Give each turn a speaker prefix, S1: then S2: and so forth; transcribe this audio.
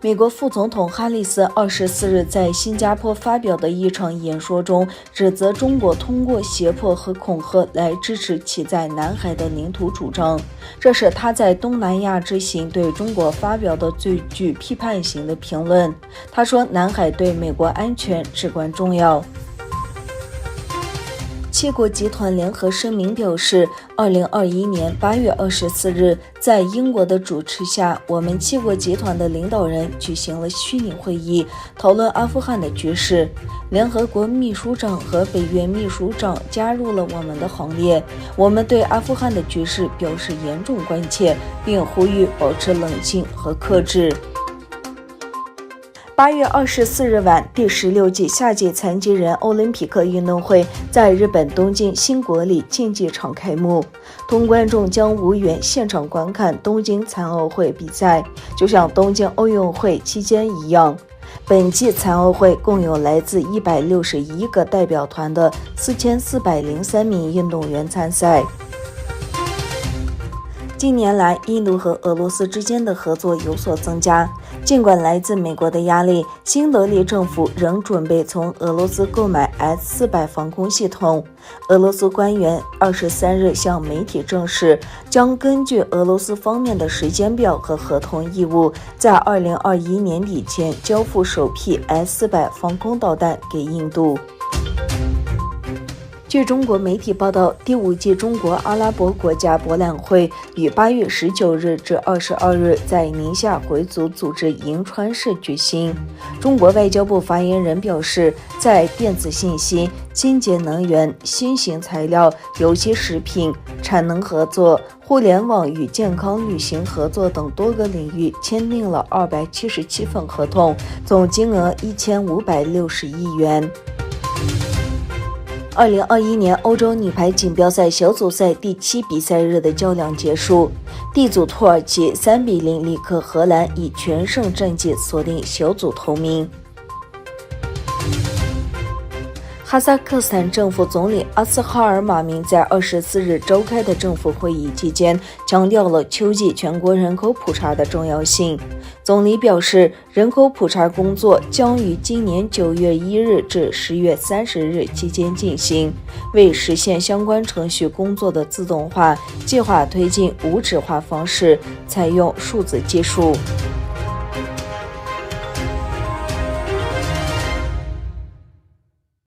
S1: 美国副总统哈里斯24日在新加坡发表的一场演说中，指责中国通过胁迫和恐吓来支持其在南海的领土主张。这是他在东南亚之行对中国发表的最具批判性的评论。他说，南海对美国安全至关重要。七国集团联合声明表示，2021年8月24日，在英国的主持下，我们七国集团的领导人举行了虚拟会议，讨论阿富汗的局势。联合国秘书长和北约秘书长加入了我们的行列。我们对阿富汗的局势表示严重关切，并呼吁保持冷静和克制。8月24日晚，第16届夏季残疾人奥林匹克运动会在日本东京新国立竞技场开幕，同观众将无缘现场观看东京残奥会比赛，就像东京奥运会期间一样。本届残奥会共有来自161个代表团的4403名运动员参赛。近年来，印度和俄罗斯之间的合作有所增加。尽管来自美国的压力，新德里政府仍准备从俄罗斯购买 S-400防空系统。俄罗斯官员23日向媒体证实，将根据俄罗斯方面的时间表和合同义务，在2021年底前交付首批 S-400防空导弹给印度。据中国媒体报道，第5届中国阿拉伯国家博览会于8月19日至22日在宁夏回族组织银川市举行。中国外交部发言人表示，在电子信息、清洁能源、新型材料、有机食品、产能合作、互联网与健康旅行合作等多个领域签订了277份合同，总金额1560亿元。2021年欧洲女排锦标赛小组赛第7比赛日的较量结束， D 组土耳其3比0力克荷兰，以全胜战绩锁定小组头名。哈萨克斯坦政府总理阿斯哈尔马明在24日召开的政府会议期间，强调了秋季全国人口普查的重要性。总理表示，人口普查工作将于今年9月1日至10月30日期间进行。为实现相关程序工作的自动化，计划推进无纸化方式，采用数字技术。